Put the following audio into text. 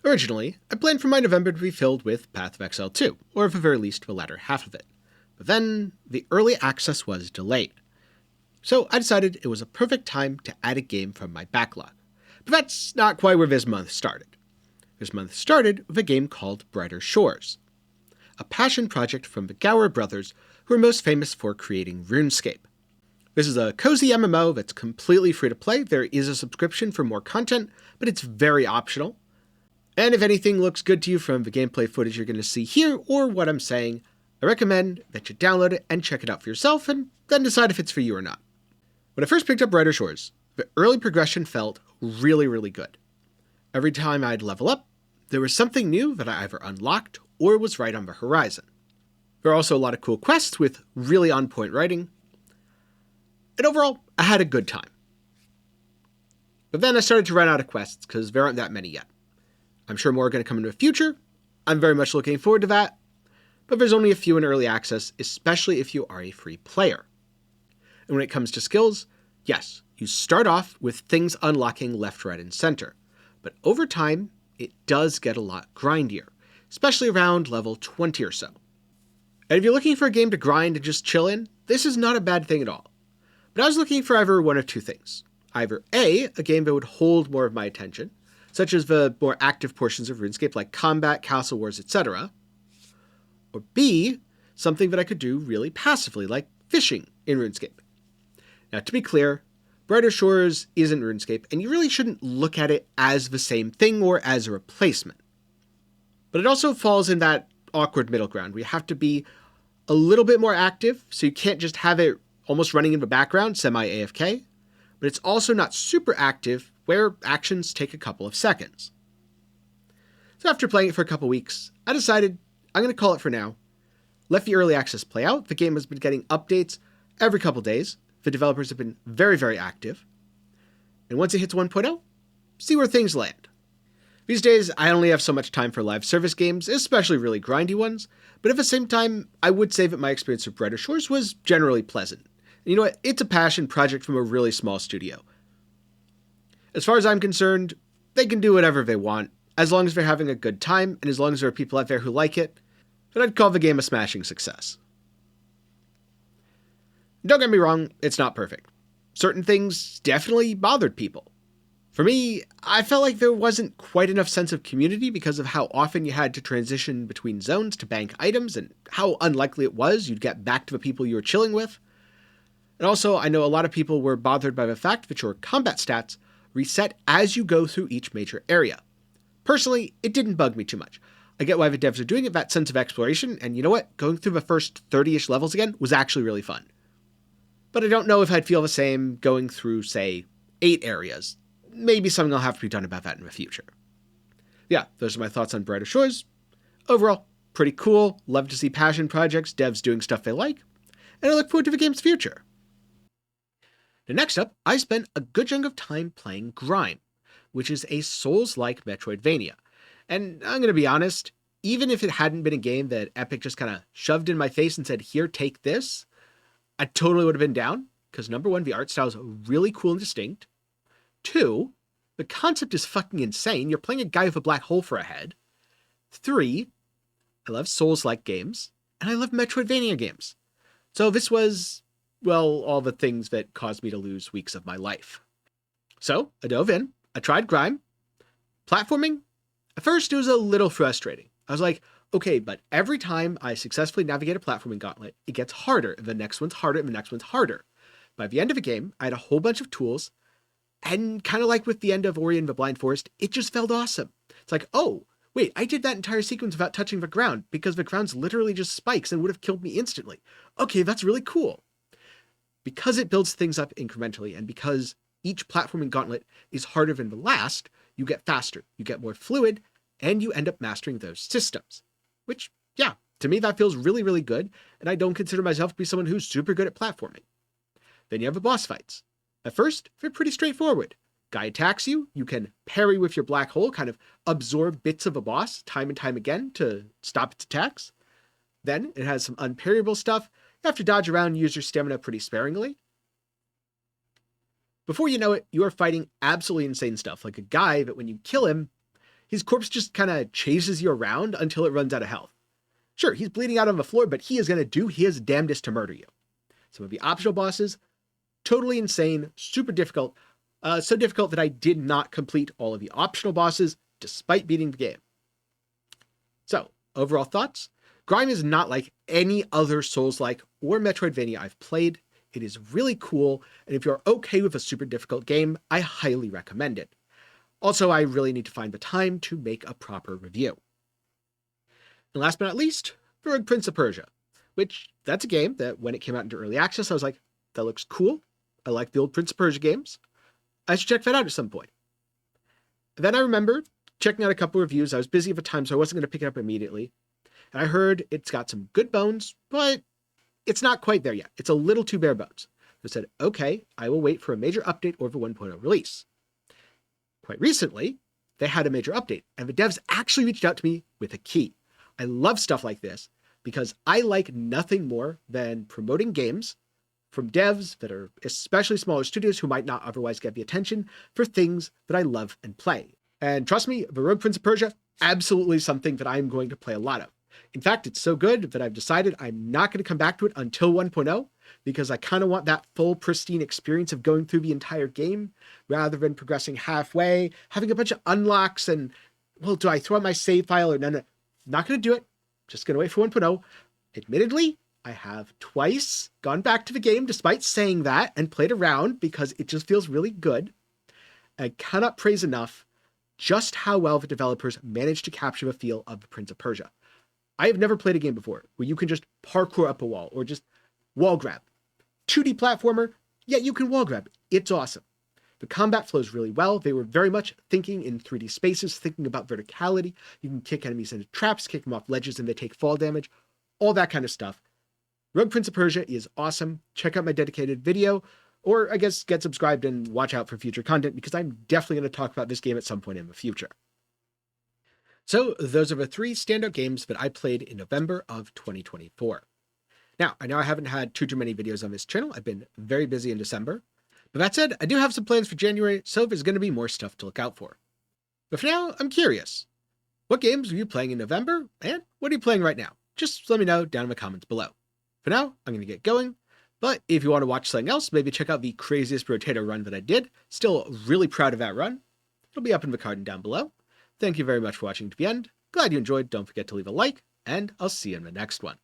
Originally, I planned for my November to be filled with Path of Exile 2, or at the very least the latter half of it. But then, the early access was delayed. So I decided it was a perfect time to add a game from my backlog. But that's not quite where this month started. This month started with a game called Brighter Shores, a passion project from the Gower brothers, who are most famous for creating RuneScape. This is a cozy MMO that's completely free to play. There is a subscription for more content, but it's very optional. And if anything looks good to you from the gameplay footage you're going to see here, or what I'm saying, I recommend that you download it and check it out for yourself, and then decide if it's for you or not. When I first picked up Brighter Shores, the early progression felt really good. Every time I'd level up, there was something new that I either unlocked or was right on the horizon. There are also a lot of cool quests with really on-point writing, and overall, I had a good time. But then I started to run out of quests because there aren't that many yet. I'm sure more are going to come in the future. I'm very much looking forward to that, but there's only a few in early access, especially if you are a free player. And when it comes to skills, yes, you start off with things unlocking left, right, and center, but over time, it does get a lot grindier, especially around level 20 or so. And if you're looking for a game to grind and just chill in, this is not a bad thing at all. But I was looking for either one of two things. Either A, a game that would hold more of my attention, such as the more active portions of RuneScape like combat, castle wars, etc. Or B, something that I could do really passively, like fishing in RuneScape. Now, to be clear, Brighter Shores isn't RuneScape, and you really shouldn't look at it as the same thing or as a replacement. But it also falls in that awkward middle ground where you have to be a little bit more active, so you can't just have it almost running in the background, semi-AFK, but it's also not super active, where actions take a couple of seconds. So after playing it for a couple weeks, I decided I'm going to call it for now. Let the early access play out. The game has been getting updates every couple days. The developers have been very active. And once it hits 1.0, see where things land. These days, I only have so much time for live service games, especially really grindy ones, but at the same time, I would say that my experience with Brighter Shores was generally pleasant. And you know what? It's a passion project from a really small studio. As far as I'm concerned, they can do whatever they want, as long as they're having a good time, and as long as there are people out there who like it, then I'd call the game a smashing success. Don't get me wrong, it's not perfect. Certain things definitely bothered people. For me, I felt like there wasn't quite enough sense of community because of how often you had to transition between zones to bank items, and how unlikely it was you'd get back to the people you were chilling with. And also, I know a lot of people were bothered by the fact that your combat stats reset as you go through each major area. Personally, it didn't bug me too much. I get why the devs are doing it, that sense of exploration, and you know what? Going through the first 30-ish levels again was actually really fun. But I don't know if I'd feel the same going through, say, 8 areas. Maybe something will have to be done about that in the future. Yeah, those are my thoughts on Brighter Shores. Overall, pretty cool. Love to see passion projects, devs doing stuff they like, and I look forward to the game's future. Now, next up, I spent a good chunk of time playing Grime, which is a Souls-like Metroidvania. And I'm going to be honest, even if it hadn't been a game that Epic just kind of shoved in my face and said, here, take this, I totally would have been down, because number one, the art style is really cool and distinct. 2, the concept is fucking insane. You're playing a guy with a black hole for a head. 3, I love Souls-like games, and I love Metroidvania games. So this was, well, all the things that caused me to lose weeks of my life. So I dove in, I tried Grime. Platforming, at first it was a little frustrating. I was like, okay, but every time I successfully navigate a platforming gauntlet, it gets harder, and the next one's harder, and the next one's harder. By the end of the game, I had a whole bunch of tools, and kind of like with the end of Ori and the Blind Forest, it just felt awesome. It's like, oh, wait, I did that entire sequence without touching the ground, because the ground's literally just spikes and would have killed me instantly. Okay, that's really cool. Because it builds things up incrementally, and because each platforming gauntlet is harder than the last, you get faster, you get more fluid, and you end up mastering those systems. Which, yeah, to me that feels really good, and I don't consider myself to be someone who's super good at platforming. Then you have the boss fights. At first, they're pretty straightforward. Guy attacks you, you can parry with your black hole, kind of absorb bits of a boss time and time again to stop its attacks. Then it has some unparryable stuff. You have to dodge around and use your stamina pretty sparingly. Before you know it, you are fighting absolutely insane stuff, like a guy that when you kill him, His corpse just kind of chases you around until it runs out of health. Sure, he's bleeding out on the floor, but he is going to do his damnedest to murder you. Some of the optional bosses, totally insane, super difficult. So difficult that I did not complete all of the optional bosses, despite beating the game. So, overall thoughts? Grime is not like any other Souls-like or Metroidvania I've played. It is really cool, and if you're okay with a super difficult game, I highly recommend it. Also, I really need to find the time to make a proper review. And last but not least, the Rogue Prince of Persia, which that's a game that when it came out into early access, I was like, that looks cool. I like the old Prince of Persia games. I should check that out at some point. Then I remembered checking out a couple reviews. I was busy at the time, so I wasn't going to pick it up immediately. And I heard it's got some good bones, but it's not quite there yet. It's a little too bare bones. So I said, okay, I will wait for a major update or the 1.0 release. Quite recently, they had a major update, and the devs actually reached out to me with a key. I love stuff like this because I like nothing more than promoting games from devs that are especially smaller studios who might not otherwise get the attention for things that I love and play. And trust me, the Rogue Prince of Persia, absolutely something that I'm going to play a lot of. In fact, it's so good that I've decided I'm not going to come back to it until 1.0 because I kind of want that full pristine experience of going through the entire game rather than progressing halfway, having a bunch of unlocks and, well, do I throw out my save file or no. Not going to do it. Just going to wait for 1.0. Admittedly, I have twice gone back to the game despite saying that and played around because it just feels really good. I cannot praise enough just how well the developers managed to capture the feel of the Prince of Persia. I have never played a game before where you can just parkour up a wall or just wall grab. 2D platformer, yeah, you can wall grab. It's awesome. The combat flows really well. They were very much thinking in 3D spaces, thinking about verticality. You can kick enemies into traps, kick them off ledges, and they take fall damage. All that kind of stuff. Rogue Prince of Persia is awesome. Check out my dedicated video, or I guess get subscribed and watch out for future content because I'm definitely going to talk about this game at some point in the future. So those are the 3 standout games that I played in November of 2024. Now, I know I haven't had too many videos on this channel. I've been very busy in December. But that said, I do have some plans for January, so there's going to be more stuff to look out for. But for now, I'm curious. What games were you playing in November, and what are you playing right now? Just let me know down in the comments below. For now, I'm going to get going, but if you want to watch something else, maybe check out the craziest rotator run that I did. Still really proud of that run. It'll be up in the card and down below. Thank you very much for watching to the end. Glad you enjoyed. Don't forget to leave a like, and I'll see you in the next one.